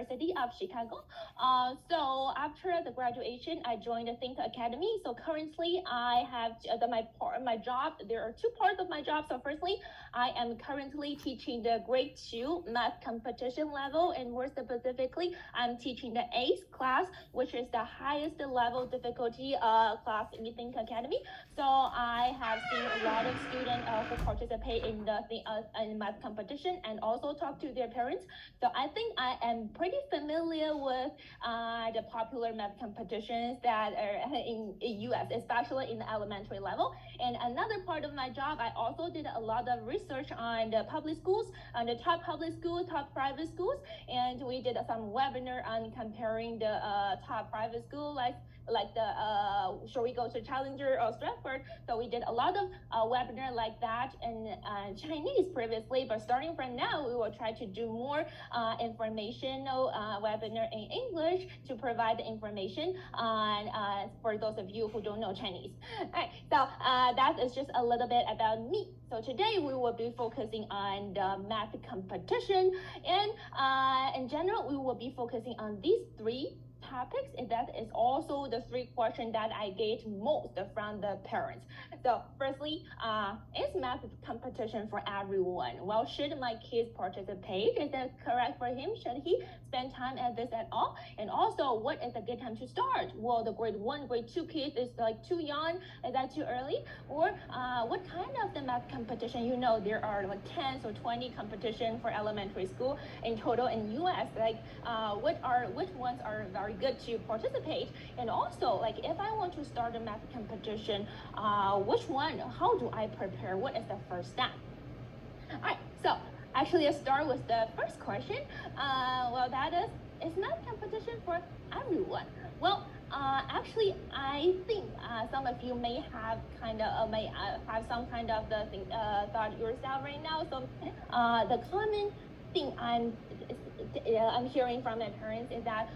University of Chicago. So after the graduation, I joined the Think Academy. So currently, I have my job. There are two parts of my job. So firstly, I am currently teaching the grade 2 math competition level, and more specifically, I'm teaching the ACE class, which is the highest level difficulty class in the Think Academy. So I have seen a lot of students who participate in the in math competition and also talk to their parents. So I think I am pretty familiar with the popular math competitions that are in US, especially in the elementary level. And another part of my job, I also did a lot of research on the public schools, on the top public schools, top private schools, and we did some webinar on comparing the top private school like the Shall We Go to Challenger or Stratford. So we did a lot of webinar like that in Chinese previously, but starting from now, we will try to do more informational webinar in English to provide the information on for those of you who don't know Chinese. All right, so that is just a little bit about me. So today we will be focusing on the math competition, and in general, we will be focusing on these three topics, and that is also the three questions that I get most from the parents. So firstly, is math competition for everyone? Well, should my kids participate? Is that correct for him? Should he spend time at this at all? And also, what is a good time to start? Well, the grade 1, grade 2 kids is like too young. Is that too early? Or what kind of the math competition? You know, there are like 10 or 20 competition for elementary school in total in US. Like, which ones are very good to participate? And also, like, if I want to start a math competition, which one? How do I prepare? What is the first step? All right, so actually, let's start with the first question. Well, that is math competition for everyone? Well, actually, I think some of you may have have some kind of the thing thought yourself right now. So the common thing I'm hearing from my parents is that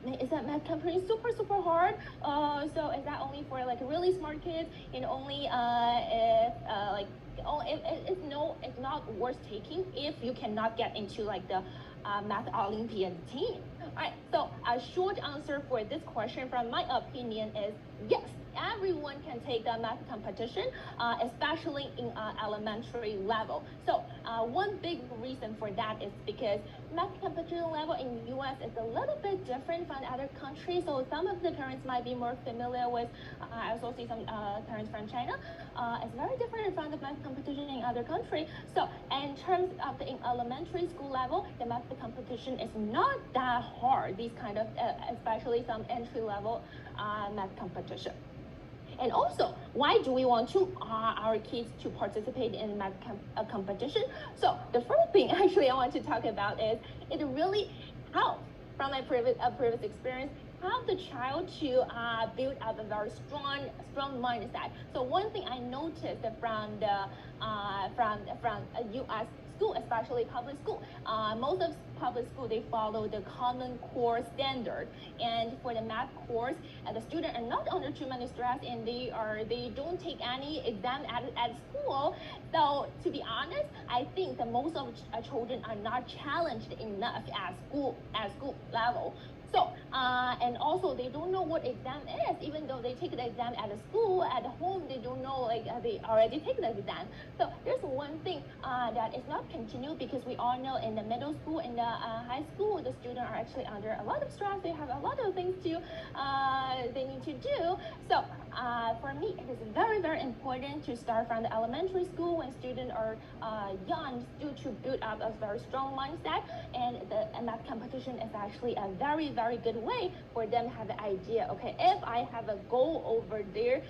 math competition is super hard? So is that only for like really smart kids, and only if like it's not worth taking if you cannot get into like the math Olympiad team? All right, so a short answer for this question from my opinion is yes. Everyone can take the math competition, especially in elementary level. So one big reason for that is because math competition level in US is a little bit different from other countries. So some of the parents might be more familiar with, I also see some parents from China. It's very different from the math competition in other countries. So in terms of the elementary school level, the math competition is not that hard. These kind of, especially some entry level math competition. And also, why do we want our kids to participate in math competition? So the first thing actually I want to talk about is it really helps from my previous experience, help the child to build up a very strong mindset. So one thing I noticed from the from U.S. school, especially public school, most of public school they follow the Common Core standard, and for the math course, the students are not under too many stress, and they don't take any exam at school. So to be honest, I think that most of children are not challenged enough at school level. So, and also they don't know what exam is, even though they take the exam at the school, at home, they don't know, like they already take the exam. So there's one thing that is not continued, because we all know in the middle school, in the high school, the students are actually under a lot of stress. They have a lot of things to, they need to do. So for me, it is very important to start from the elementary school when students are young, to build up a very strong mindset, and the math competition is actually a very good way for them to have the idea, okay, if I have a goal over there,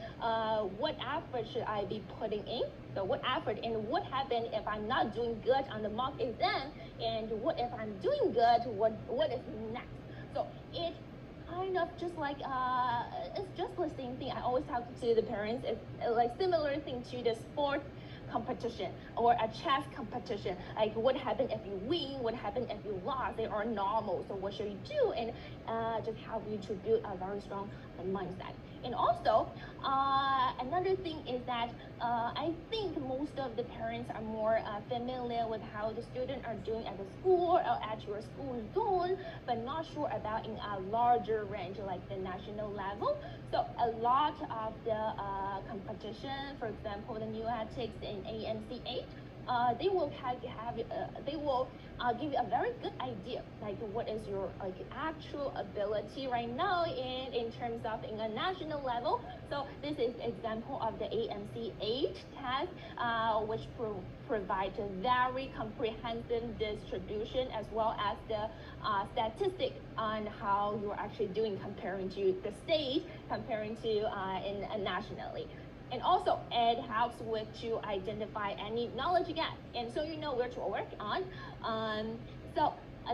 what effort should I be putting in? So what effort, and what happens if I'm not doing good on the mock exam, and what if I'm doing good, what is next? So it kind of just like it's just the same thing I always talk to the parents. It's like similar thing to the sport competition or a chess competition. Like what happened if you win? What happened if you lost? They are normal. So what should you do? And just help you to build a very strong mindset. And also, another thing is that I think most of the parents are more familiar with how the students are doing at the school or at your school zone, but not sure about in a larger range like the national level. So a lot of the competition, for example, the new ethics in AMC 8, they will give you a very good idea, like what is your like actual ability right now in terms of in a national level. So this is example of the AMC 8 test, which provides a very comprehensive distribution as well as the statistic on how you're actually doing comparing to the state, comparing to in nationally. And also, it helps with to identify any knowledge gap, and so you know where to work on.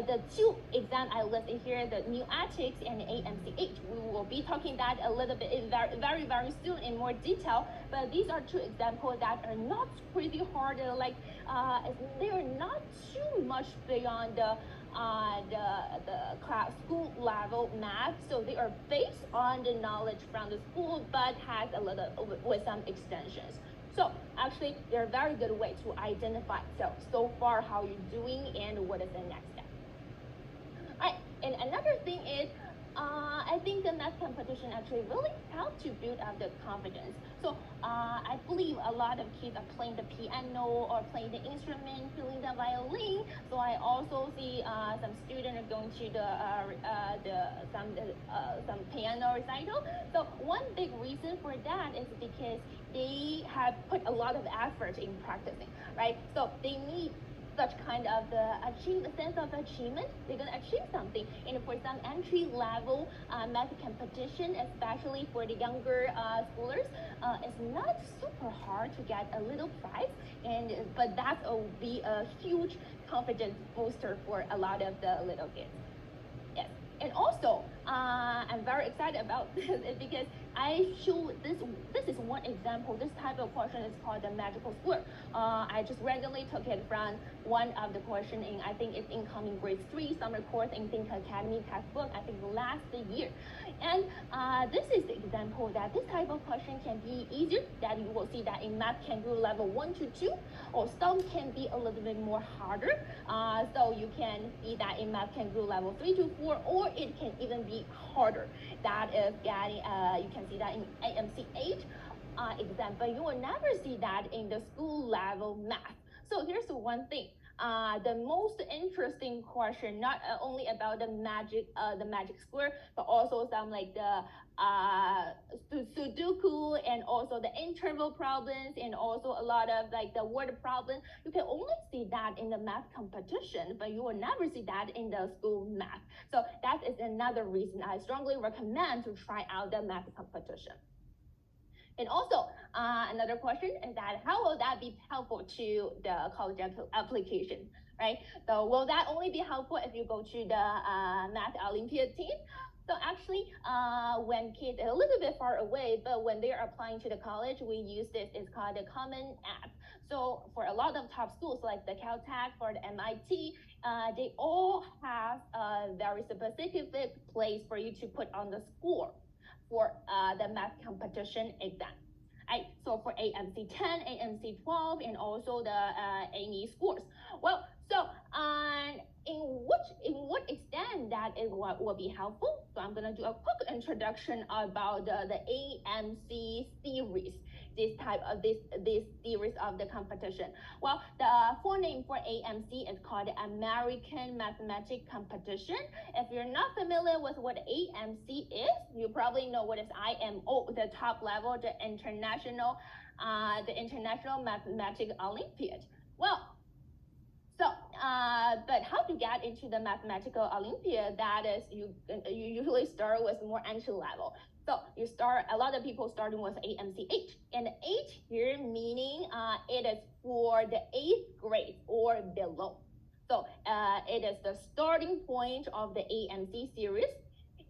The two exams I listed here, the new ethics and AMC8, we will be talking that a little bit very soon in more detail. But these are two examples that are not crazy hard. Like they are not too much beyond the class school level math, so they are based on the knowledge from the school, but has a little with some extensions. So actually, they're a very good way to identify so far how you're doing and what is the next step. All right, and another thing is, I think the math competition actually really helped to build up the confidence. So I believe a lot of kids are playing the piano or playing the instrument, playing the violin. So I also see some students are going to some piano recital. So one big reason for that is because they have put a lot of effort in practicing, right? So they need such kind of the sense of achievement. They're going to achieve something. And for some entry level math competition, especially for the younger schoolers, it's not super hard to get a little prize, but that will be a huge confidence booster for a lot of the little kids. Yes. And also, I'm very excited about this because I show this is one example. This type of question is called the magical square. I just randomly took it from one of the question in, I think it's incoming grade 3 summer course in Think Academy textbook, I think last year. And this is the example that this type of question can be easier, that you will see that in math kangaroo level 1 to 2, or some can be a little bit more harder. So you can see that in math kangaroo level 3 to 4, or it can even be harder. That is getting, you can see that in AMC 8 exam, but you will never see that in the school level math. So here's the one thing. The most interesting question, not only about the magic square, but also some like the Sudoku and also the interval problems and also a lot of like the word problems. You can only see that in the math competition, but you will never see that in the school math. So that is another reason I strongly recommend to try out the math competition. And also, another question is that how will that be helpful to the college application, right? So will that only be helpful if you go to the Math Olympiad team? So actually, when kids are a little bit far away, but when they're applying to the college, we use this, it's called the Common App. So for a lot of top schools like the Caltech or the MIT, they all have a very specific place for you to put on the score for the math competition exam. Right? So for AMC 10, AMC 12, and also the AIME scores. Well, so in what extent that is what will be helpful? So I'm gonna do a quick introduction about the AMC series. This series of the competition. Well, the full name for AMC is called the American Mathematics Competition. If you're not familiar with what AMC is, you probably know what is IMO, the top level, the International Mathematics Olympiad. Well, so, but how to get into the mathematical Olympiad? That is, you usually start with more entry level. So you start, a lot of people starting with AMC 8, and 8 here meaning it is for the 8th grade or below. So it is the starting point of the AMC series.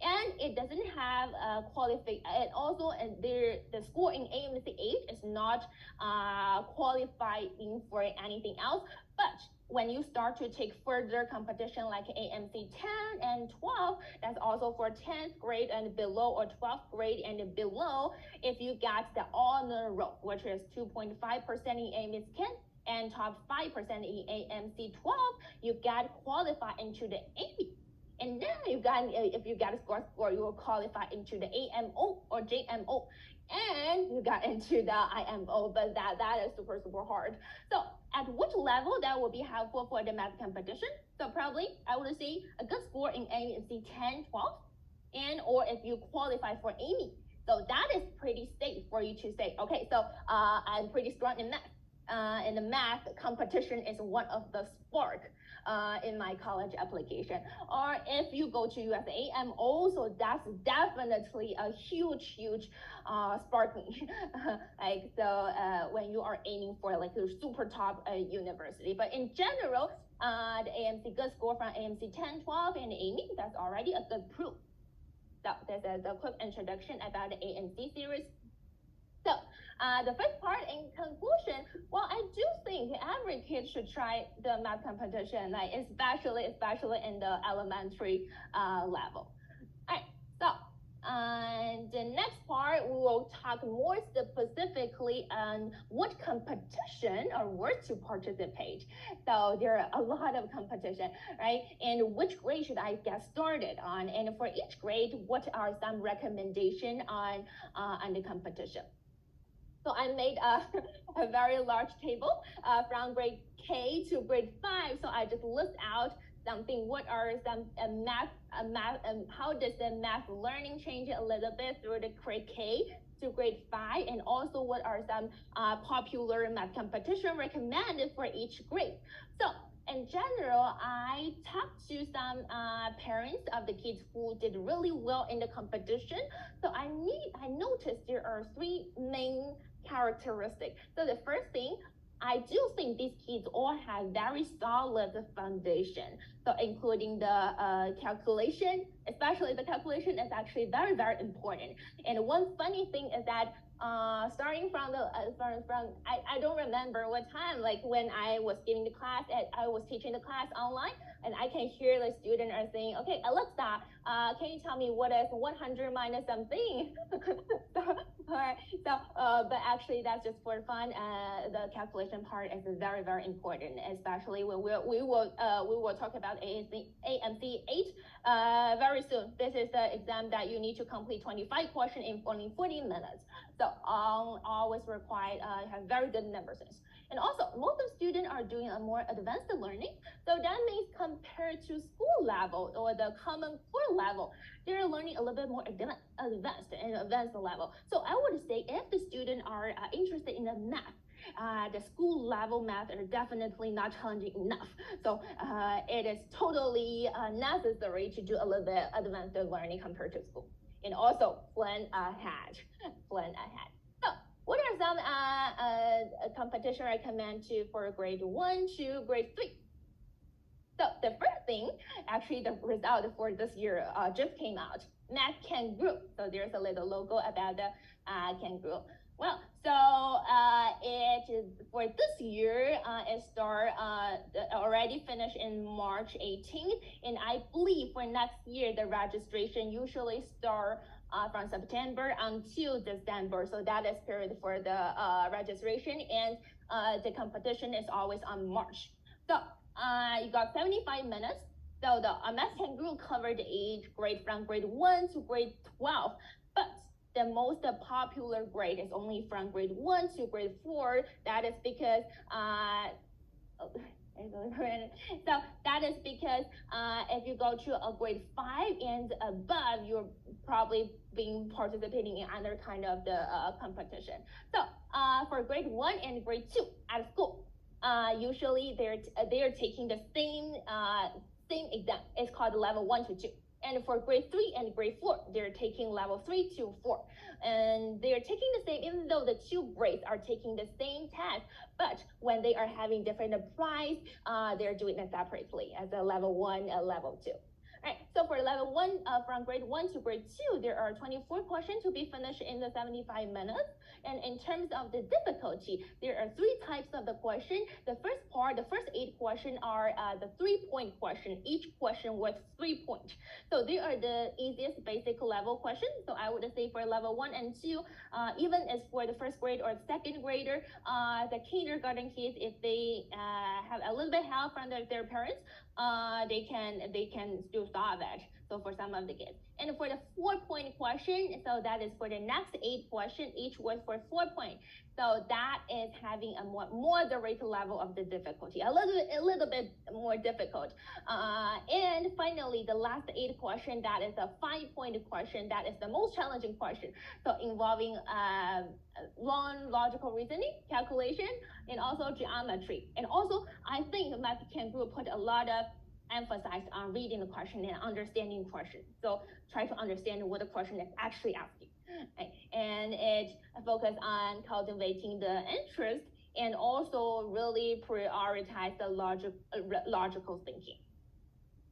And it doesn't have qualify. And also, the score in AMC 8 is not qualifying for anything else. But when you start to take further competition like AMC 10 and 12, that's also for 10th grade and below, or 12th grade and below. If you get the honor roll, which is 2.5% in AMC 10 and top 5% in AMC 12, you get qualified into the AIME. And then if you got a score, you will qualify into the AMO or JMO, and you got into the IMO. But that is super hard. So at which level that will be helpful for the math competition? So probably I would say a good score in AMC 10, 12, and or if you qualify for AIME. So that is pretty safe for you to say, okay, so I'm pretty strong in math. And the math competition is one of the spark in my college application. Or if you go to USAMO, so that's definitely a huge sparking. Like, so when you are aiming for like the super top university. But in general, the AMC good score from AMC 10, 12, and AIME, that's already a good proof. So this is a quick introduction about the AMC series. So the first part, in conclusion, well, I do think every kid should try the math competition, like especially in the elementary level. All right, so the next part, we will talk more specifically on what competition or where to participate. So there are a lot of competition, right? And which grade should I get started on? And for each grade, what are some recommendations on the competition? So I made a very large table from grade K to grade 5. So I just list out something. What are some math, how does the math learning change a little bit through the grade K to grade 5? And also what are some popular math competition recommended for each grade? So in general, I talked to some parents of the kids who did really well in the competition. So I noticed there are 3 main characteristics. So the first thing, I do think these kids all have very solid foundation. So including the calculation, especially the calculation is actually very important. And one funny thing is that starting from I don't remember what time, like when I was giving the class, I was teaching the class online, and I can hear the student are saying, okay, Alexa, can you tell me what is 100 minus something? But actually that's just for fun. The calculation part is very important, especially when we will talk about AMC 8 very soon. This is the exam that you need to complete 25 questions in only 40 minutes. So always required have very good number sense. And also, most of students are doing a more advanced learning. So that means compared to school level or the common core level, they're learning a little bit more advanced level. So I would say if the students are interested in the math, the school level math are definitely not challenging enough. So it is totally necessary to do a little bit advanced learning compared to school. And also plan ahead. So what are some competition recommend to for grade 1 to grade 3? So the first thing, actually the result for this year just came out. Math Kangaroo. So there's a little logo about the kangaroo. Well, so it is for this year. It already finished in March 18th, and I believe for next year the registration usually start from September until December. So that is period for the registration, and the competition is always on March. So you got 75 minutes. So the Math Kangaroo covered the age grade from grade 1 to grade 12, but the most popular grade is only from grade 1 to grade 4. That is because so that is because if you go to a grade 5 and above, you're probably being participating in other kind of the competition. So for grade 1 and grade 2 at school, usually they're taking the same exam. It's called level 1 to 2. And for grade 3 and grade 4, they're taking level 3 to 4. And they're taking the same, even though the 2 grades are taking the same test, but when they are having different price, they're doing it separately as a level 1 and level 2. Right, so for level 1, from grade 1 to grade 2, there are 24 questions to be finished in the 75 minutes. And in terms of the difficulty, there are 3 types of the question. The first 8 questions are the 3-point question, each question with 3 points. So they are the easiest basic level questions. So I would say for level 1 and 2, even as for the first grade or second grader, the kindergarten kids, if they have a little bit help from their parents, they can still solve it. So for some of the kids, and for the 4-point question, so that is for the next 8 questions, each was for 4 points. So that is having a more moderate level of the difficulty, a little bit more difficult. And finally, the last 8 question, that is a 5-point question. That is the most challenging question. So involving long logical reasoning, calculation, and also geometry. And also, I think Math Kangaroo put a lot of emphasis on reading the question and understanding the question. So try to understand what the question is actually asking. Right? And it focuses on cultivating the interest and also really prioritize the logical thinking.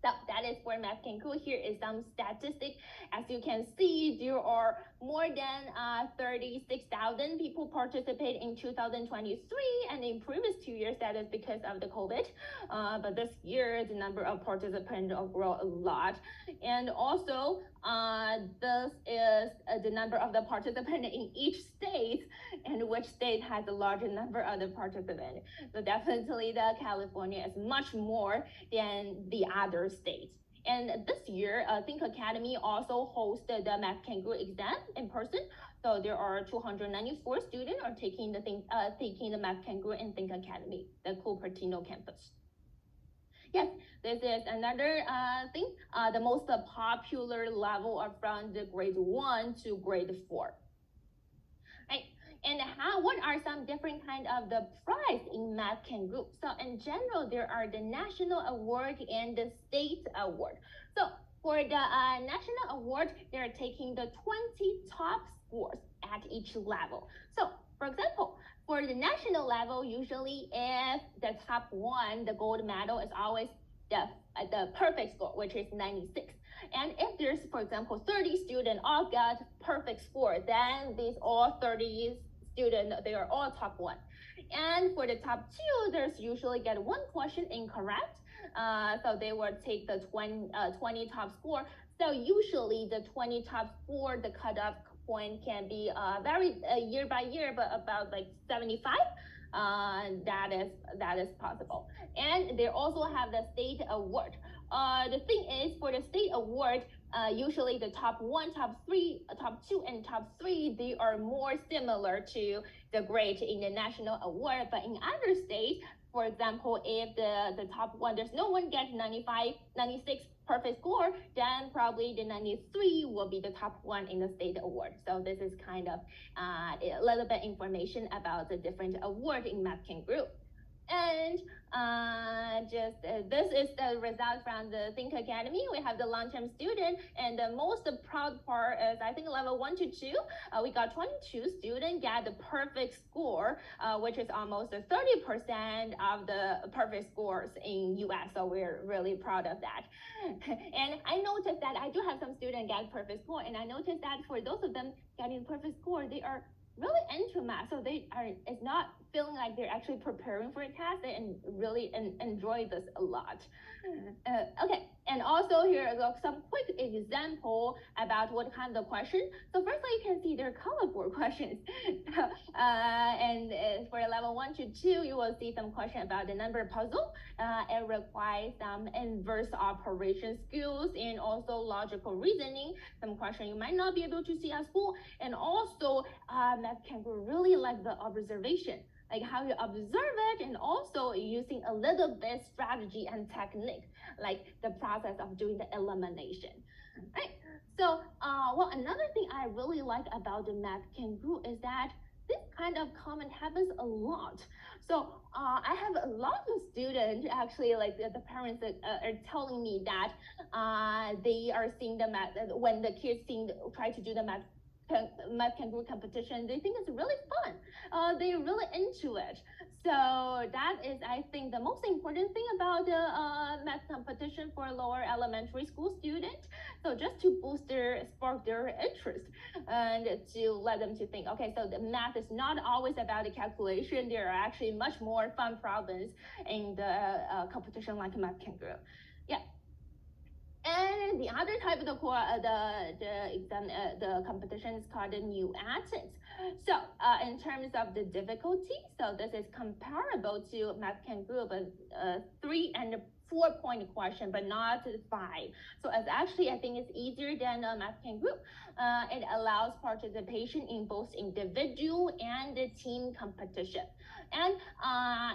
So that is for Math Kangaroo. Here is some statistics. As you can see, there are more than 36,000 people participate in 2023, and in previous 2 years, that is because of the COVID. But this year, the number of participants will grow a lot. And also, this is the number of the participants in each state, and which state has a larger number of the participants. So definitely, the California is much more than the other states. And this year, Think Academy also hosted the Math Kangaroo exam in person. So there are 294 students are taking the Math Kangaroo in Think Academy, the Cupertino campus. Yes, this is another thing. The most popular level are from the grade 1 to grade 4. Right? And what are some different kind of the prize in Math Kangaroo? So in general, there are the national award and the state award. So for the national award, they're taking the 20 top scores at each level. So for example, for the national level, usually if the top 1, the gold medal is always the perfect score, which is 96. And if there's, for example, 30 students all got perfect score, then these all 30 students, they are all top 1. And for the top 2, there's usually get 1 question incorrect. So they will take the 20 top score. So usually the 20 top score, the cutoff point can be vary year by year, but about like 75. That is possible. And they also have the state award. The thing is, for the state award, usually the top 1, top 3, top 2, and top 3, they are more similar to the grade in the national award. But in other states, for example, if the top 1, there's no one gets 95, 96 perfect score, then probably the 93 will be the top 1 in the state award. So this is kind of a little bit information about the different award in Math Kangaroo. And this is the result from the Think Academy. We have the long-term student, and the most proud part is, I think, level 1 to 2. We got 22 students get the perfect score, which is almost 30% of the perfect scores in US. So we're really proud of that. And I noticed that I do have some students get perfect score, and I noticed that for those of them getting perfect score, they are really into math, so it's not feeling like they're actually preparing for a test. They really enjoy this a lot. Okay, and also here are some quick example about what kind of question. So firstly, you can see they're colorful questions. And for level 1 to 2, you will see some question about the number puzzle. It requires some inverse operation skills and also logical reasoning. Some question you might not be able to see at school. And also, Math Kangaroo really like the observation, like how you observe it, and also using a little bit strategy and technique, like the process of doing the elimination. Right? So, well, another thing I really like about the Math Kangaroo is that this kind of comment happens a lot. So I have a lot of students, actually, like the parents are telling me that they are seeing the math, when the kids try to do the Math Kangaroo competition, they think it's really fun. They're really into it. So that is, I think, the most important thing about the math competition for lower elementary school students. So just to spark their interest and to let them to think, okay, so the math is not always about the calculation. There are actually much more fun problems in the competition like Math Kangaroo. Yeah. And the other type of the competition is called the new ethics. So in terms of the difficulty, so this is comparable to Math Kangaroo, but 3 and 4 point question, but not 5. So it's actually, I think it's easier than Math Kangaroo. It allows participation in both individual and team competition. And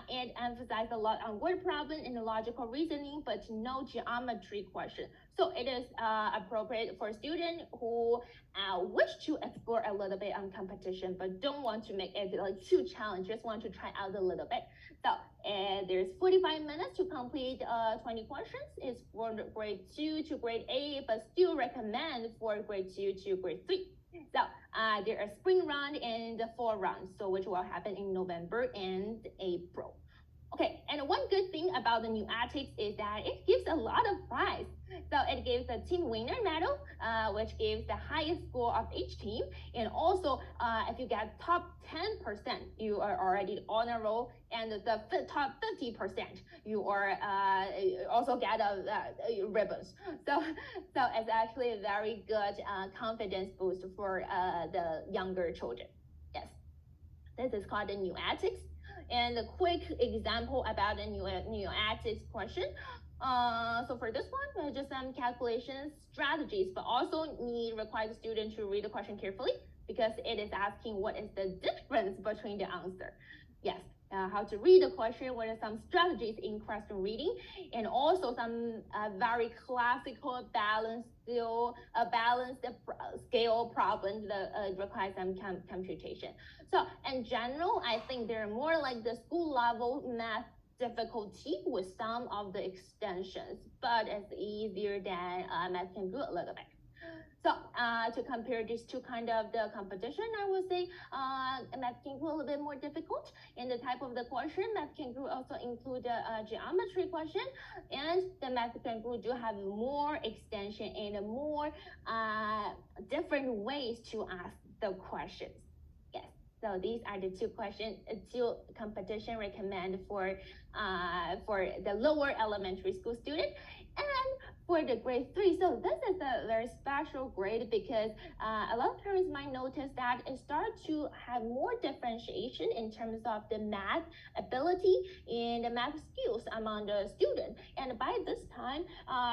it emphasizes a lot on word problem and logical reasoning, but no geometry question. So it is appropriate for students who wish to explore a little bit on competition, but don't want to make it like too challenging, just want to try out a little bit. So there's 45 minutes to complete 20 questions. It's for grade 2 to grade 8, but still recommend for grade 2 to grade 3. So there are spring round and the fall round, so which will happen in November and April. Okay, and one good thing about the new ethics is that it gives a lot of prize. So it gives a team winner medal, which gives the highest score of each team. And also, if you get top 10%, you are already on a roll. And the top 50%, you are also get ribbons. So it's actually a very good confidence boost for the younger children. Yes, this is called the new ethics. And a quick example about a new ethics question. So for this one, just some calculation strategies, but also require the student to read the question carefully because it is asking what is the difference between the answer. Yes, how to read the question, what are some strategies in question reading, and also some very classical balanced scale problems that require some computation. So in general, I think they're more like the school level math difficulty with some of the extensions, but it's easier than Math Kangaroo a little bit. So to compare these two kind of the competition, I would say Math Kangaroo a little bit more difficult in the type of the question. Math Kangaroo also include a geometry question, and the Math Kangaroo do have more extension and more different ways to ask the questions. Yes. So these are the two competition recommend for the lower elementary school student. And for the grade 3, so this is a very special grade because a lot of parents might notice that it starts to have more differentiation in terms of the math ability and the math skills among the student. And by this time,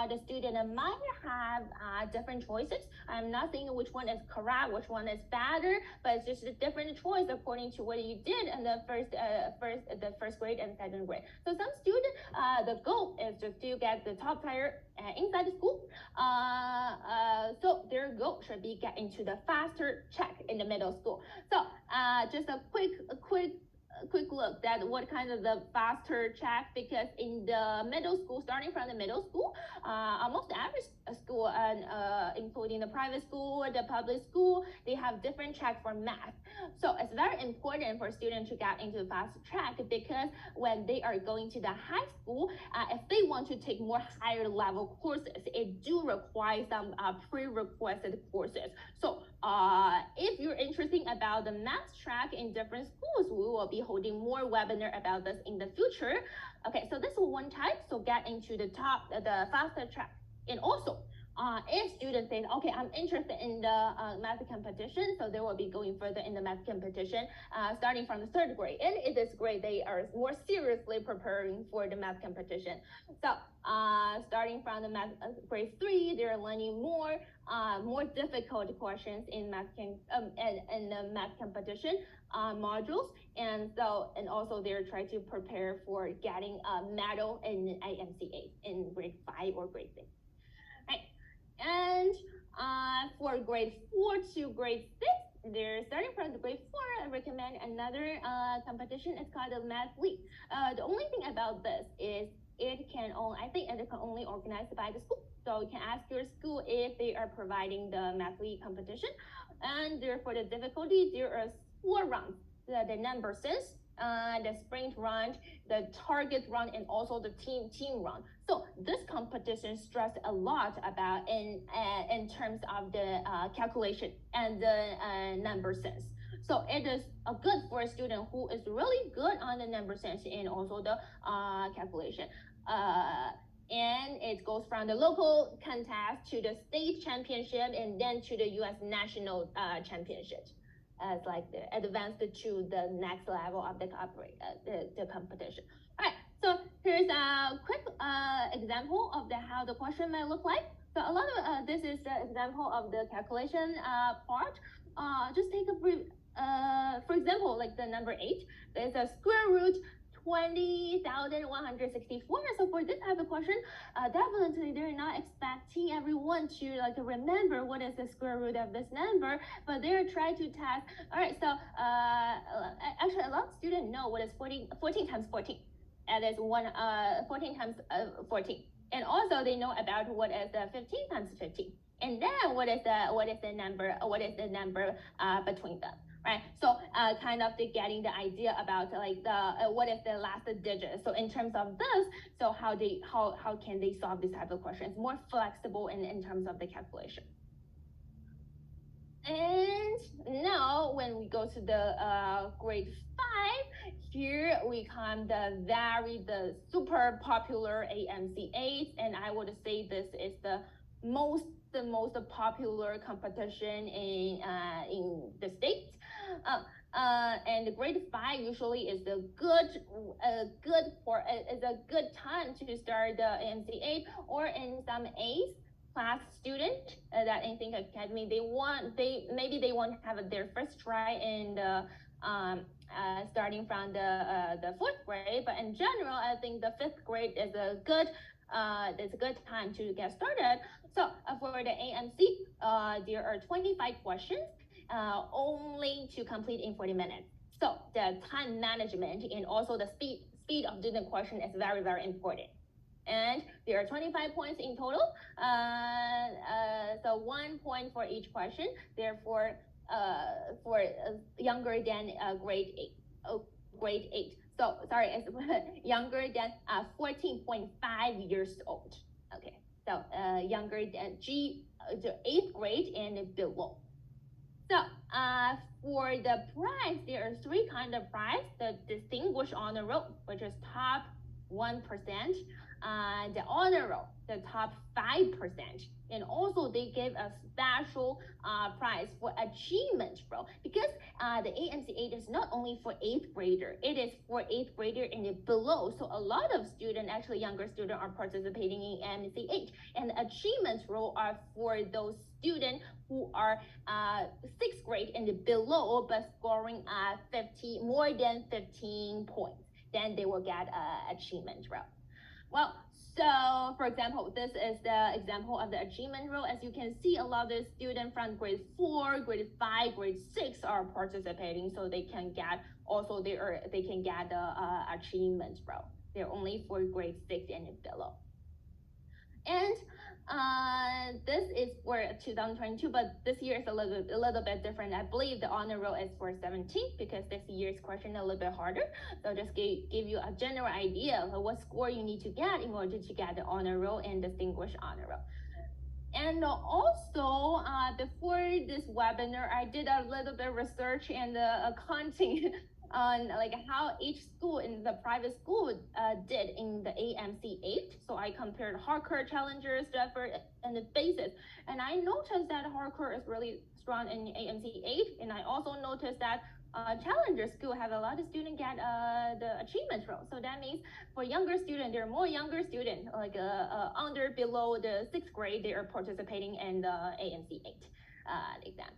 the student might have different choices. I'm not saying which one is correct, which one is better, but it's just a different choice according to what you did in the first grade and second grade. So some students, the goal is just to get the top tier inside the school. So their goal should be get into the faster check in the middle school. So just a quick look at what kind of the faster check, because in the middle school, starting from the middle school, almost every school, and including the private school, the public school, they have different check for math. So it's very important for students to get into the fast track, because when they are going to the high school, if they want to take more higher level courses, it do require some prerequisite courses. So if you're interested about the math track in different schools, we will be holding more webinar about this in the future. Okay, so this is one type. So get into the faster track. And also, if students say, okay, I'm interested in the math competition, so they will be going further in the math competition starting from the third grade. And it is great, they are more seriously preparing for the math competition. So starting from the math grade 3, they're learning more difficult questions in the math competition modules, and also they're trying to prepare for getting a medal in IMCA in grade 5 or grade 6. Right. And for grade 4 to grade 6, they're starting from the grade 4. I recommend another competition. It's called the Math League. The only thing about this is I think it can only organized by the school. So you can ask your school if they are providing the Math League competition. And for the difficulty, there are 4 rounds. The number sense, the sprint run, the target run, and also the team run. So this competition stressed a lot about in terms of the calculation and the number sense. So it is good for a student who is really good on the number sense and also the calculation. And it goes from the local contest to the state championship and then to the U.S. national championship as like the advanced to the next level of the competition. All right, so here's a quick example of how the question may look like. So a lot of this is the example of the calculation part. Just take a brief, for example, like the number 8, there's a square root 20,164. So for this type of question, definitely they're not expecting everyone to like remember what is the square root of this number, but they're trying to test. All right, so actually a lot of students know what is 14 times 14. And it's 14 times 14. And also they know about what is the 15 times 15. And then what is the number between them. Right, so kind of getting the idea about like the what is the last digit. So in terms of this, so how can they solve this type of question? It's more flexible in terms of the calculation. And now when we go to the grade 5, here we come the super popular AMC8, and I would say this is the most popular competition in the States. And the grade 5 usually is a good time to start the AMC8, or in some A's class student that in Think Academy, maybe they want to have their first try in the starting from the 4th grade, but in general, I think the 5th grade is a good time to get started. So for the AMC, there are 25 questions, only to complete in 40 minutes. So the time management and also the speed of doing the question is very, very important. And there are 25 points in total. So 1 point for each question. Therefore, for younger than grade 8. So sorry, it's younger than 14.5 years old. Okay, so younger than the 8th grade and below. So for the prize, there are 3 kinds of prize: the distinguished honor roll, which is top 1%, the honor roll, the top 5%, and also they gave a special prize for achievement roll, because the AMC8 is not only for 8th grader, it is for 8th grader and below. So a lot of students, actually younger students, are participating in AMC8, and the achievement roll are for those students who are 6th grade and below, but scoring more than 15 points. Then they will get achievement roll. Well, so for example, this is the example of the achievement roll. As you can see, a lot of the students from grade 4, grade 5, grade 6 are participating, so they can get the achievement roll. They're only for grade 6 and below. And this is for 2022, but this year is a little bit different. I believe the honor roll is for 17, because this year's question a little bit harder. So just give you a general idea of what score you need to get in order to get the honor roll and distinguished honor roll. And also, before this webinar, I did a little bit of research and accounting on like how each school in the private school did in the AMC8. So I compared hardcore, challenger, Stafford, and the basis. And I noticed that hardcore is really strong in AMC8. And I also noticed that challenger school have a lot of students get the achievement roll. So that means for younger students, there are more younger students, like below the 6th grade, they are participating in the AMC8 exam.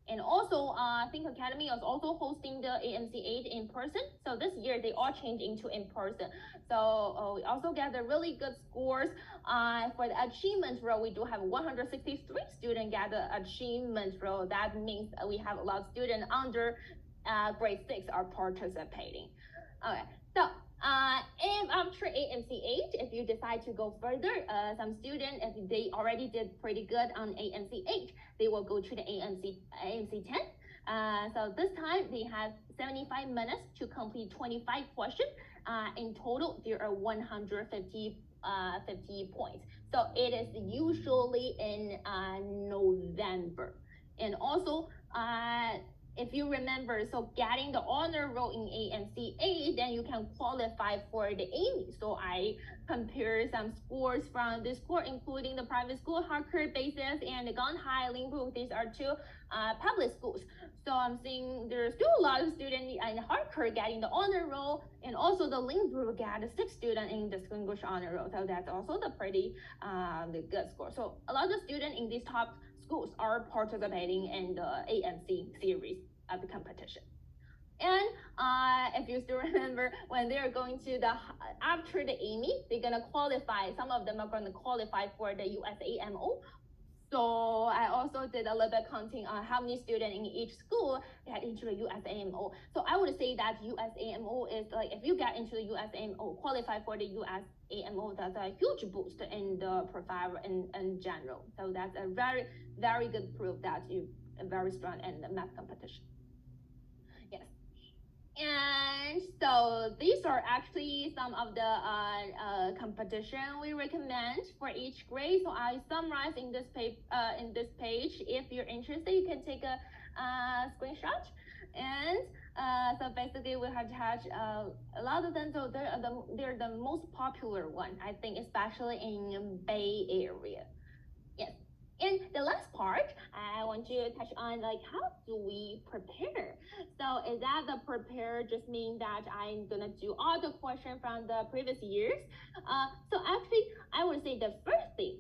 And also, Think Academy is also hosting the AMC8 in person. So this year, they all changed into in person. So we also get the really good scores. For the achievement roll, we do have 163 students get the achievement roll. That means we have a lot of students under grade 6 are participating. Okay, so if after AMC8, if you decide to go further, some students, if they already did pretty good on AMC8, they will go to the AMC10. So this time they have 75 minutes to complete 25 questions. In total, there are 150 50 points. So it is usually in November. And also, if you remember, so getting the honor roll in AMCA, then you can qualify for the AIME. So I compare some scores from this school, including the private school, Harker Basis, and the Gunhai Lingbrook. These are two public schools. So I'm seeing there's still a lot of students in Harker getting the honor roll, and also the Lingbrook got a 6 student in the distinguished honor roll. So that's also the pretty the good score. So a lot of students in these top schools are participating in the AMC series of the competition. And if you still remember, when they're going to the after the AIME, they're gonna qualify. Some of them are gonna qualify for the USAMO. So I also did a little bit counting on how many students in each school get into the USAMO. So I would say that USAMO is like, if you get into the USAMO, qualify for the USAMO, that's a huge boost in the profile in general. So that's a very, very good proof that you're very strong in the math competition. Yes. And so these are actually some of the competition we recommend for each grade. So I summarize in this page. If you're interested, you can take a screenshot. And so basically we have touched a lot of them. So they're the most popular one, I think, especially in Bay Area. Yes. And the last part, I want to touch on like how do we prepare? So is that the prepare just mean that I'm gonna do all the questions from the previous years? So actually, I would say the first thing,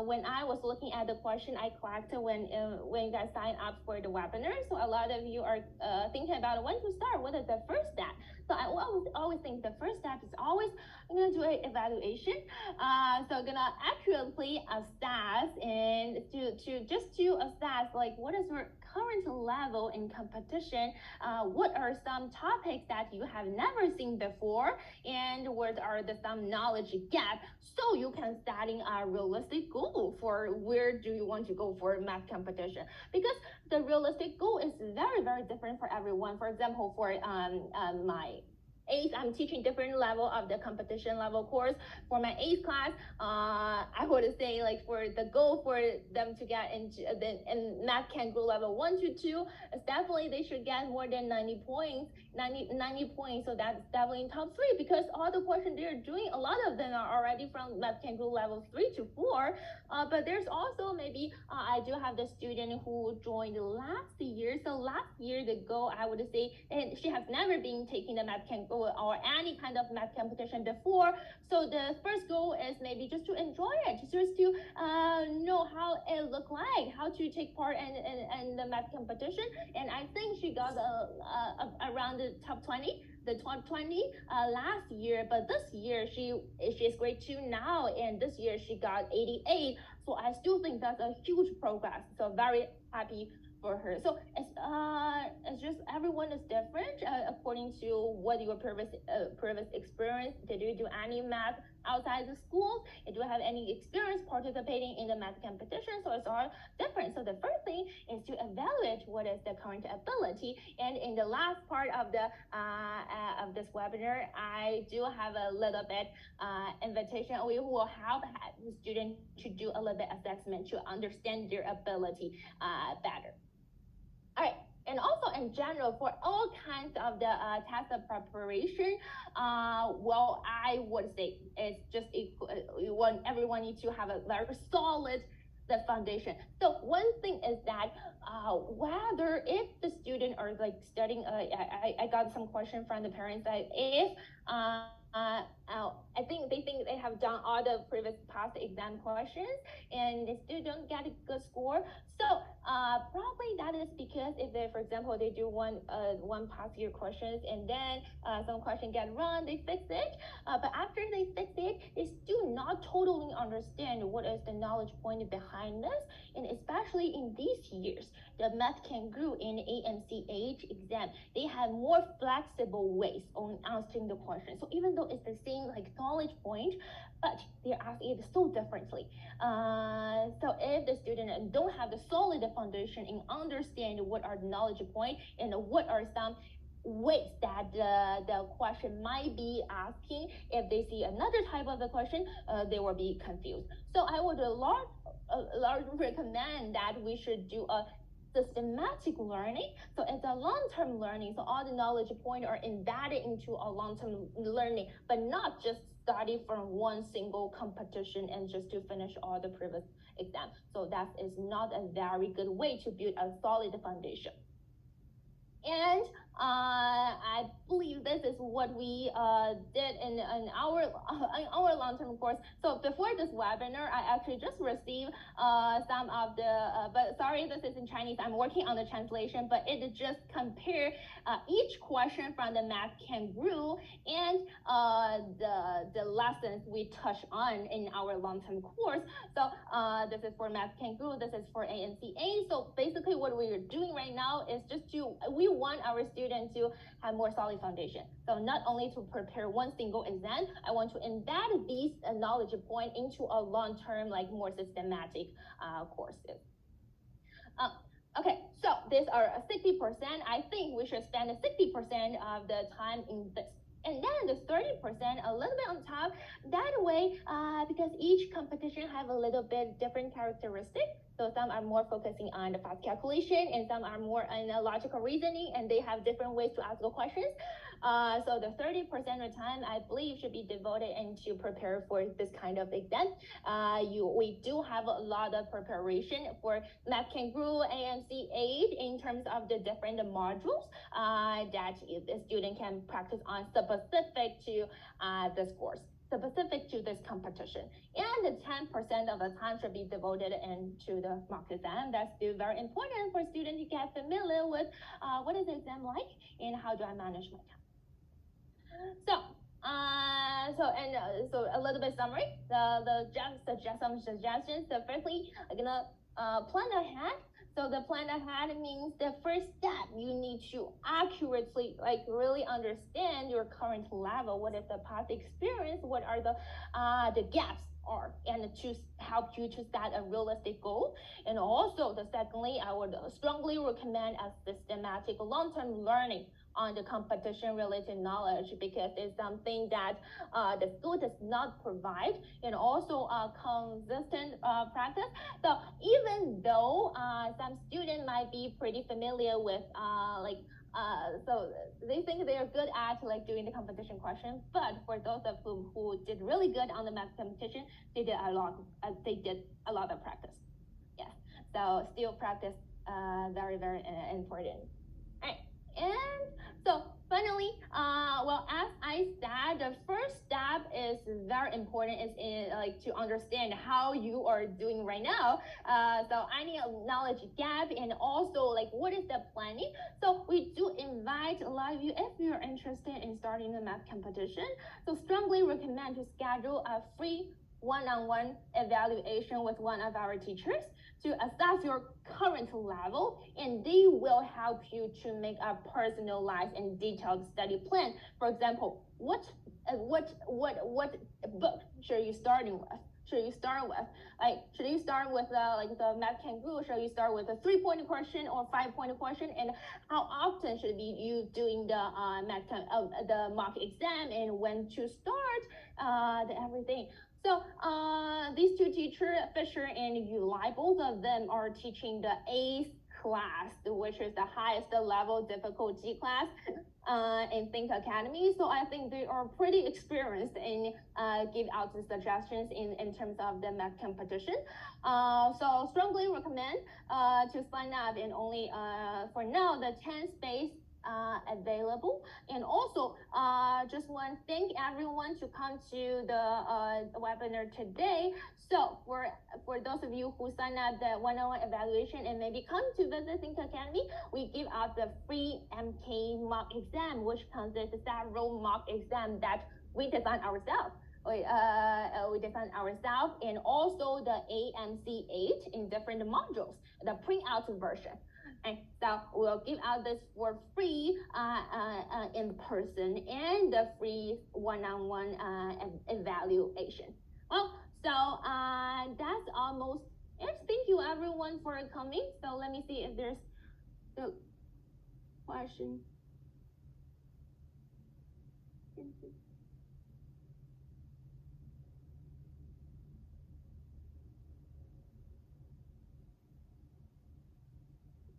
when I was looking at the question I collected when you guys sign up for the webinar, so a lot of you are thinking about when to start. What is the first step? So I always think the first step is always I'm gonna do an evaluation. So I'm gonna accurately assess and to assess like what is your current level in competition, what are some topics that you have never seen before, and what are some knowledge gap, so you can setting a realistic goal for where do you want to go for math competition, because the realistic goal is very, very different for everyone. For example, for my 8th, I'm teaching different level of the competition level course. For my 8th class, I would say like for the goal for them to get into in math can go level 1 to 2, it's definitely they should get more than 90 points. 90 points, so that's definitely in top 3, because all the questions they're doing, a lot of them are already from math can go level 3 to 4. But there's also maybe I do have the student who joined last year. So last year the goal, I would say, and she has never been taking the math can go or any kind of math competition before. So the first goal is maybe just to enjoy it, just to know how it look like, how to take part in the math competition. And I think she got around the top 20 last year, but this year she's grade 2 now, and this year she got 88. So I still think that's a huge progress. So very happy for her. So it's just everyone is different according to what your previous experience. Did you do any math outside the school? Did you have any experience participating in the math competition? So it's all different. So the first thing is to evaluate what is the current ability. And in the last part of the of this webinar, I do have a little bit invitation. We will help the student to do a little bit assessment to understand their ability better. All right. And also in general, for all kinds of the test preparation, well, I would say it's just everyone needs to have a very solid the foundation. So one thing is that whether if the student are like studying, I got some question from the parents that if I think they have done all the previous past exam questions and they still don't get a good score. So probably that is because if they, for example, they do one past year questions and then some question get wrong, they fix it. But after they fix it, they still not totally understand what is the knowledge point behind this, and especially actually in these years, the Math Kangaroo in AMC exam, they have more flexible ways on answering the question. So even though it's the same like knowledge point, but they're asking it so differently. So if the student don't have the solid foundation in understand what are the knowledge point and what are some ways that the question might be asking, if they see another type of the question, they will be confused. So I would large recommend that we should do a systematic learning. So it's a long-term learning. So all the knowledge points are embedded into a long-term learning, but not just study from one single competition and just to finish all the previous exams. So that is not a very good way to build a solid foundation. And I believe this is what we did in our long-term course. So before this webinar, I actually just received some of the, but sorry, this is in Chinese. I'm working on the translation, but it just compare each question from the Math Kangaroo and the lessons we touch on in our long-term course. So this is for Math Kangaroo, this is for ANCA. So basically what we are doing right now is just we want our students to have more solid foundation. So not only to prepare one single exam, I want to embed these knowledge point into a long-term, like more systematic courses. Okay, so these are 60%. I think we should spend 60% of the time in this. And then the 30%, a little bit on top. That way, because each competition have a little bit different characteristic. So some are more focusing on the fast calculation, and some are more on logical reasoning, and they have different ways to ask the questions. So the 30% of time, I believe, should be devoted into prepare for this kind of exam. We do have a lot of preparation for Math Kangaroo, AMC 8 in terms of the different modules that the student can practice on specific to this course, specific to this competition. And the 10% of the time should be devoted into the mock exam. That's still very important for students to get familiar with what is the exam like and how do I manage my time. So a little bit summary. Some suggestions. So firstly, I'm gonna plan ahead. So the plan ahead means the first step, you need to accurately, like really understand your current level. What is the past experience? What are the gaps are, and to help you to set a realistic goal. And also, secondly, I would strongly recommend a systematic long-term learning on the competition-related knowledge, because it's something that the school does not provide, and also consistent practice. So even though some students might be pretty familiar with so they think they are good at like doing the competition question, but for those of whom who did really good on the math competition, they did a lot of practice. Yes, so still practice very, very important. All right. And so finally, well, as I said, the first step is very important, is to understand how you are doing right now. So I need a knowledge gap, and also like what is the planning. So we do invite a lot of you, if you're interested in starting the math competition, so strongly recommend to schedule a free one-on-one evaluation with one of our teachers to assess your current level, and they will help you to make a personalized and detailed study plan. For example, what book should you starting with? Should you start with the Math Kangaroo? Should you start with a 3-point question or 5-point question? And how often should be you doing the the mock exam, and when to start everything? So these two teachers, Fisher and Yulai, both of them are teaching the A class, which is the highest level difficulty class in Think Academy. So I think they are pretty experienced in give out the suggestions in terms of the math competition. So strongly recommend to sign up, and only for now the 10 space available. And also just want to thank everyone to come to the webinar today. So for those of you who sign up the one-on-one evaluation and maybe come to visit Think Academy, we give out the free MK mock exam, which consists of several mock exams that we design ourselves. we define ourselves, and also the AMC 8 in different modules, the printout version. And so we'll give out this for free in person and the free one-on-one evaluation. Well, so that's almost it. Thank you everyone for coming. So let me see if there's the question.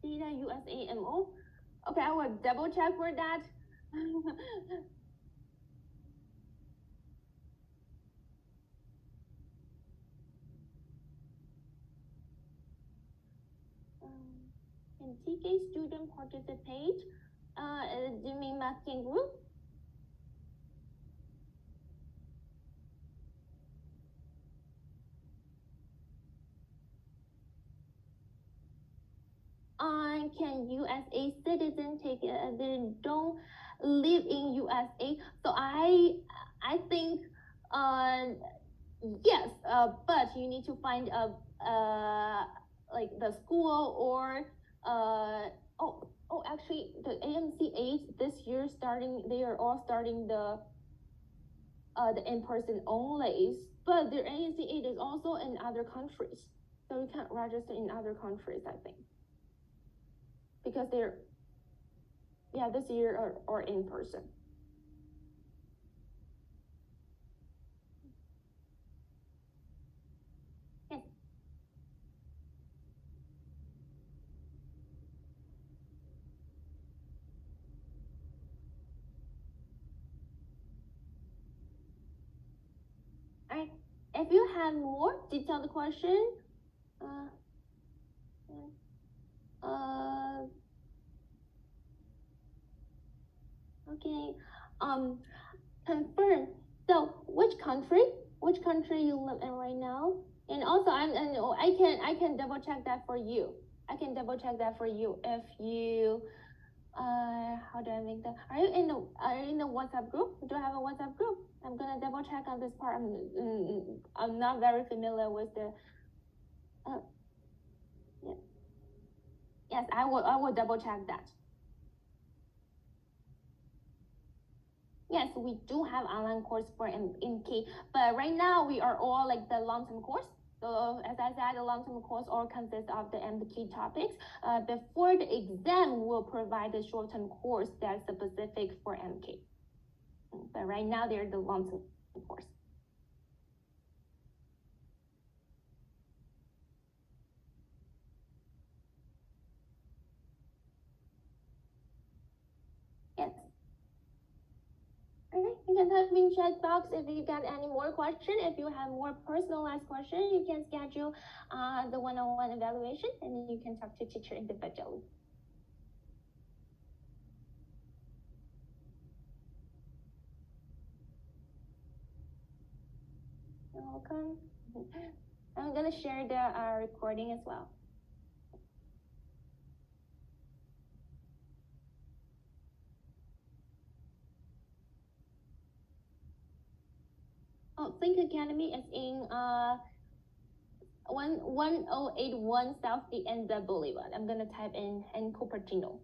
Data USAMO. Okay, I will double check for that. Can TK student participate? Do you mean masking group? Can USA citizen take it? They don't live in USA. So I think yes, but you need to find a like the school or actually the AMC 8 this year starting, they are all starting the in-person only, but the AMC 8 is also in other countries, so you can't register in other countries, I think, because they're this year or in person. Yes. All right. If you have more detailed question, okay, confirm. So which country you live in right now? And also I can double check that for you. I can double check that for you if you how do I make that? Are you in the WhatsApp group? Do you have a WhatsApp group? I'm gonna double check on this part. I'm not very familiar with the yeah. Yes, I will double check that. Yes, we do have online course for MK, but right now we are all like the long-term course. So as I said, the long-term course all consists of the MK topics. Before the exam, we'll provide a short-term course that's specific for MK. But right now, they're the long-term course. Yes. All right, you can type in chat box if you got any more question. If you have more personalized question, you can schedule the one-on-one evaluation, and you can talk to teacher individually. You're welcome. I'm gonna share the recording as well. Oh, Think Academy is in 1081 South the End Boulevard. I'm gonna type in Cupertino.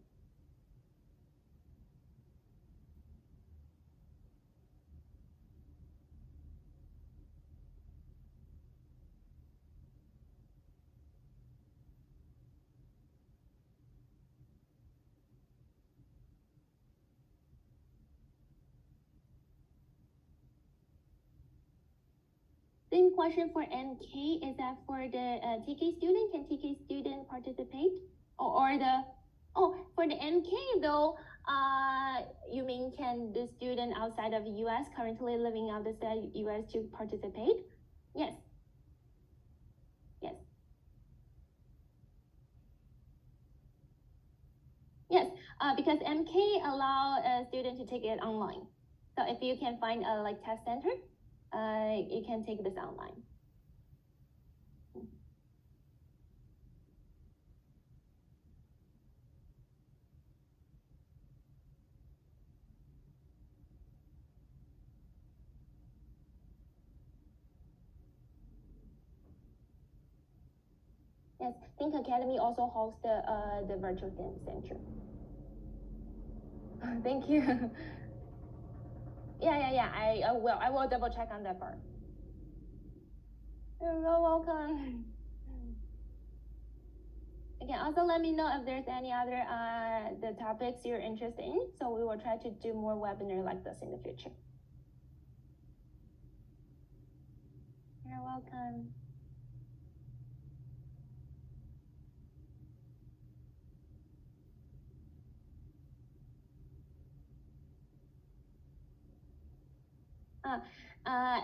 Same question for MK. Is that for the TK student? Can TK student participate? Or for the MK though, you mean can the student outside of the US currently living outside US to participate? Yes. Yes. Yes, because MK allow a student to take it online. So if you can find a like test center, you can take this online. Yes, Think Academy also hosts the virtual STEM center. Thank you. Yeah. I will double check on that part. You're welcome. Again, also let me know if there's any other the topics you're interested in. So we will try to do more webinars like this in the future. You're welcome.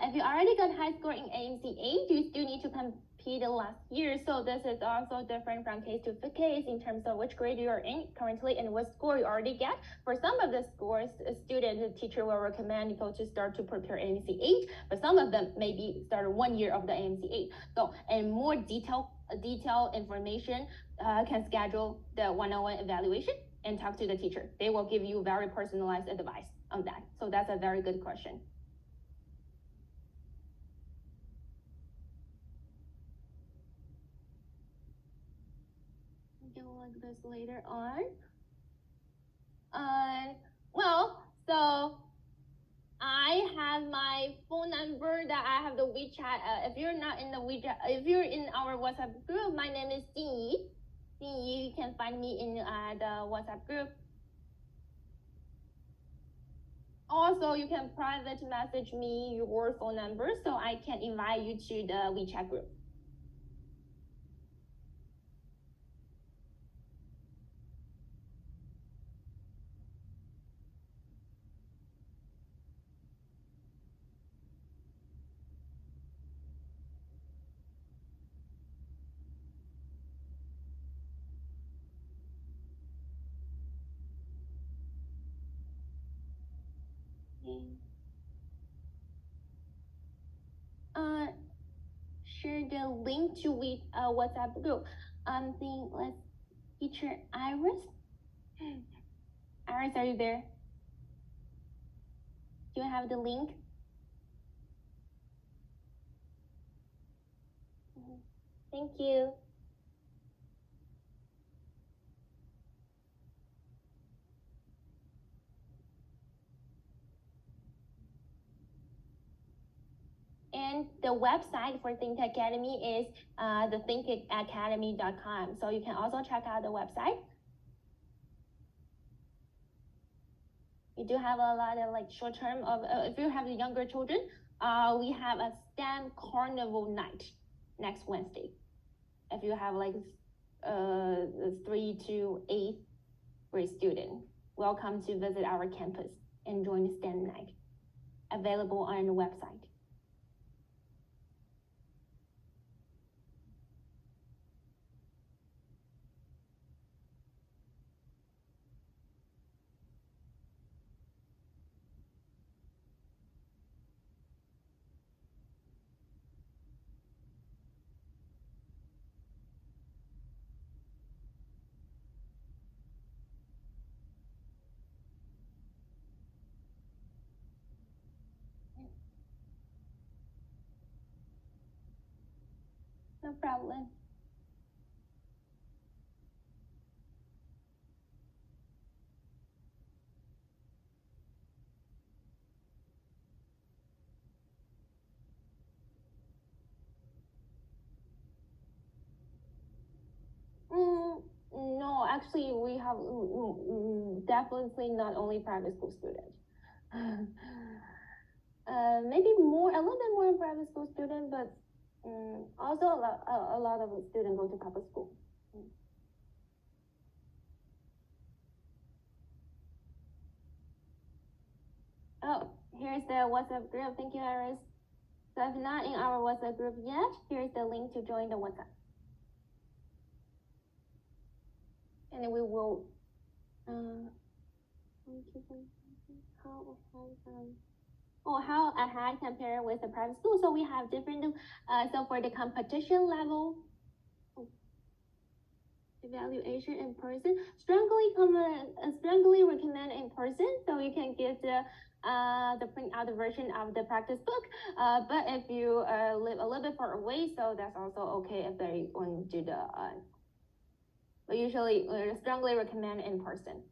If you already got high score in AMC 8, you still need to compete last year. So this is also different from case to case in terms of which grade you are in currently and what score you already get. For some of the scores, a student, the teacher will recommend you to start to prepare AMC 8, but some of them maybe start 1 year of the AMC 8. So, and more detailed information can schedule the one-on-one evaluation and talk to the teacher. They will give you very personalized advice on that. So that's a very good question. Like this later on. Well, so I have my phone number that I have the WeChat. If you're not in the WeChat, if you're in our WhatsApp group, my name is Dee. You can find me in the WhatsApp group. Also, you can private message me your phone number so I can invite you to the WeChat group. Share the link to WhatsApp group. I'm thinking, let's feature Iris. Iris, are you there? Do you have the link? Thank you. And the website for Think Academy is the thinkacademy.com. So you can also check out the website. We do have a lot of like short term of, if you have the younger children, we have a STEM carnival night next Wednesday. If you have like 3 to 8 grade student, welcome to visit our campus and join the STEM night, available on the website. No problem. No, actually, we have definitely not only private school students. Maybe more, a little bit more private school student, but also a lot of students go to public school. Oh, here's the WhatsApp group. Thank you, Iris. So if not in our WhatsApp group yet, here's the link to join the WhatsApp. And we will, how ahead compare with the private school. So we have different, so for the competition level, evaluation in person. Strongly recommend in person, so you can get the print out version of the practice book. But if you live a little bit far away, so that's also okay if they want to do the. But usually, strongly recommend in person.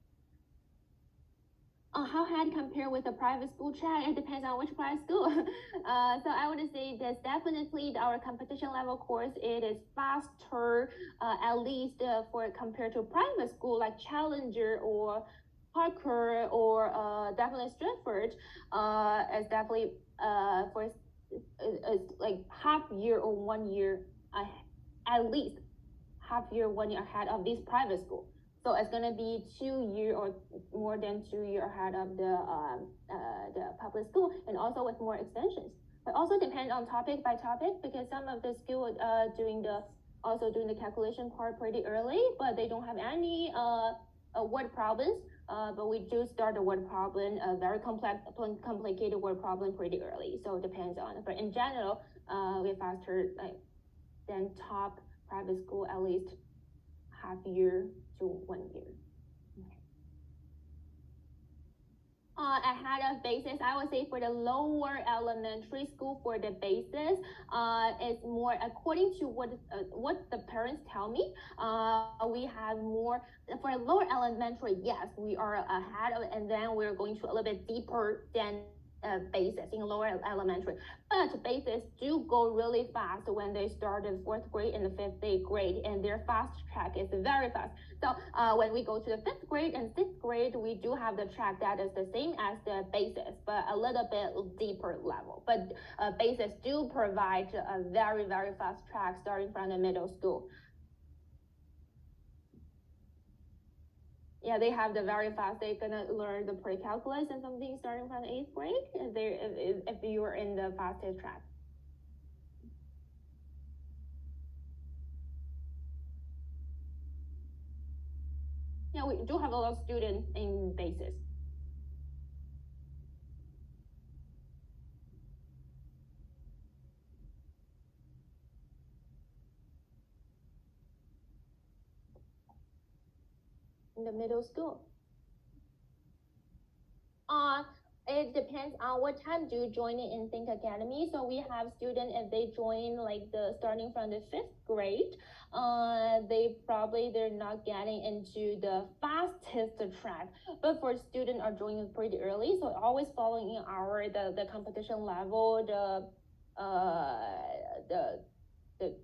How had compare with a private school track? It depends on which private school. So I would say that definitely our competition level course, it is faster, at least for compared to private school like Challenger or Parker or definitely Stratford. It's definitely for like half year or 1 year, at least half year, 1 year ahead of this private school. So it's gonna be 2 years or more than 2 years ahead of the public school, and also with more extensions. But also depend on topic by topic, because some of the school doing the calculation part pretty early, but they don't have any word problems. But we do start the word problem, very complicated word problem pretty early. So it depends on. But in general, we're faster than top private school, at least half year to 1 year. Ahead of basis, I would say for the lower elementary school, for the basis, it's more according to what the parents tell me. We have more for lower elementary. Yes, we are ahead of, and then we're going to a little bit deeper than basis in lower elementary, but basis do go really fast when they start in 4th grade and the 5th grade, and their fast track is very fast. So when we go to the 5th grade and 6th grade, we do have the track that is the same as the basis, but a little bit deeper level. But basis do provide a very, very fast track starting from the middle school. Yeah, they have the very fast. They're gonna learn the pre-calculus and something starting from the 8th grade. If you are in the fastest track. Yeah, we do have a lot of students in basis. In the middle school. It depends on what time do you join it in Think Academy. So we have students, if they join like starting from the 5th grade, they're not getting into the fastest track. But for students are joining pretty early, so always following our the competition level,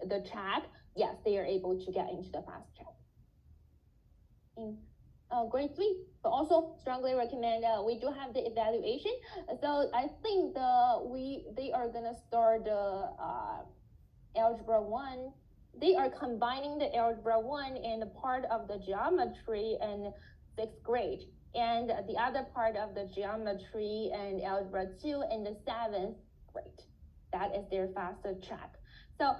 the track. Yes, they are able to get into the fast track. In grade 3, but also strongly recommend. We do have the evaluation, so I think they are gonna start the algebra 1. They are combining the algebra 1 and the part of the geometry in 6th grade, and the other part of the geometry and algebra 2 in the 7th grade. That is their faster track. So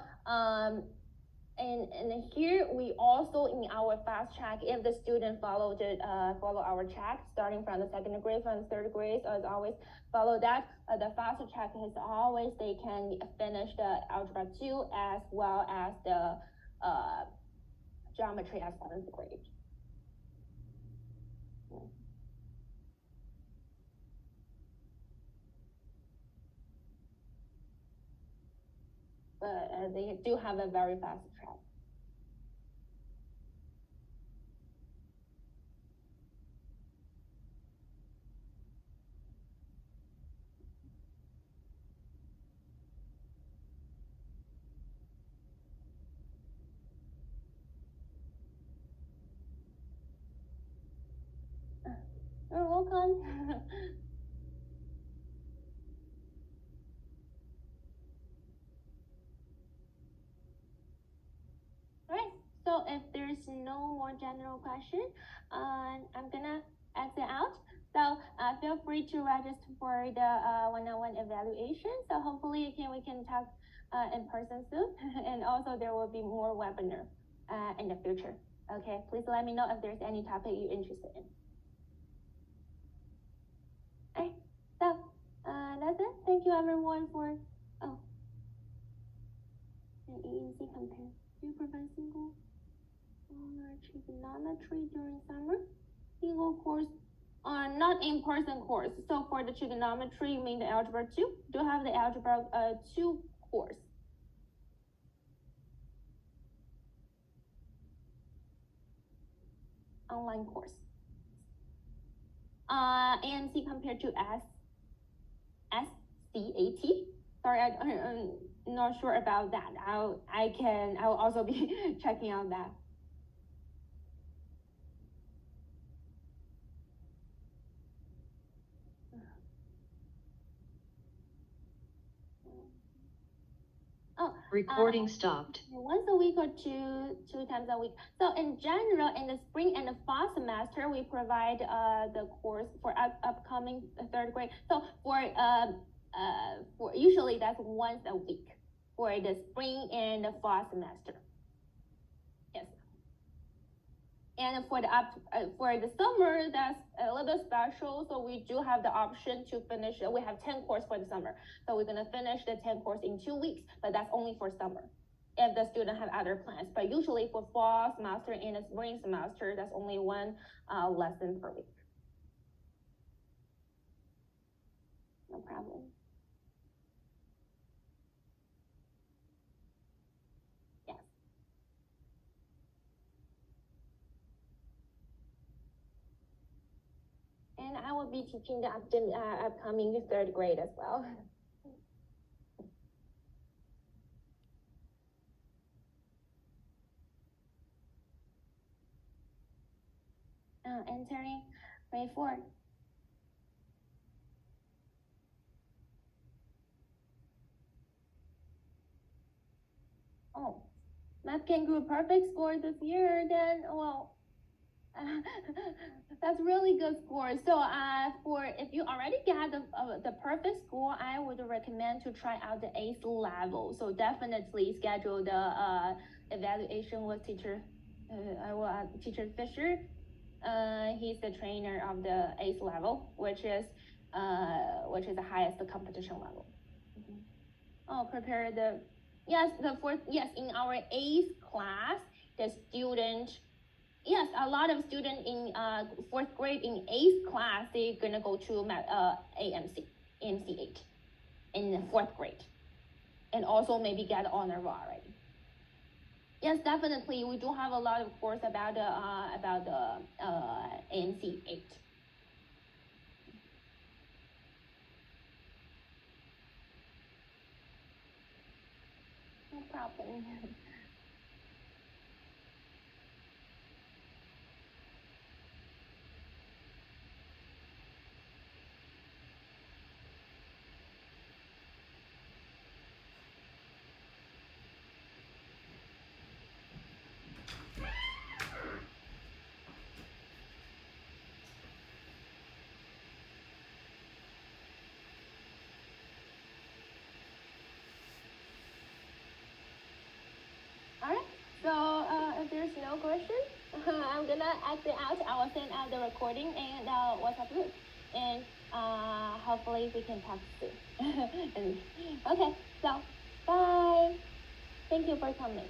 and here we also in our fast track, if the student follow our track starting from the 2nd grade, from the 3rd grade, so as always follow that. The faster track is always they can finish the algebra 2 as well as the geometry as 7th grade. But they do have a very fast track. You're welcome. Alright, so if there's no more general question, I'm gonna exit out. So feel free to register for the one-on-one evaluation. So hopefully we can talk in person soon, and also there will be more webinar in the future. Okay, please let me know if there's any topic you're interested in. Alright, so that's it. Thank you everyone for an AMC compare. Do you provide single? trigonometry during summer. Single course, not in-person course. So for the trigonometry, you mean the algebra 2? Do you have the algebra 2 course? Online course. AMC compared to SCAT. Sorry, I'm not sure about that. I'll also be checking on that. Recording stopped. Once a week or two times a week. So in general, in the spring and the fall semester, we provide the course for upcoming third grade. So for usually that's once a week for the spring and the fall semester. Yes. And for the summer, that's a little bit special. So we do have the option to finish. We have 10 courses for the summer. So we're gonna finish the 10 course in 2 weeks, but that's only for summer. If the student have other plans, but usually for fall semester and the spring semester, that's only one lesson per week. No problem. Yes. And I will be teaching the upcoming third grade as well. Entering grade 4. Oh, math can do a perfect score this year, then, well, that's really good score. So for if you already got the perfect score, I would recommend to try out the ACE level. So definitely schedule the evaluation with teacher Fisher. He's the trainer of the ACE level, which is the highest competition level. Oh, prepare the in our ACE class, the student. Yes, a lot of students in 4th grade in 8th class, they're gonna go to AMC 8 in 4th grade, and also maybe get honor roll already. Yes, definitely, we do have a lot of course about the AMC 8. No problem. Alright, so if there's no question, I'm gonna exit out. I will send out the recording and WhatsApp group, and hopefully we can talk soon. Okay, so bye. Thank you for coming.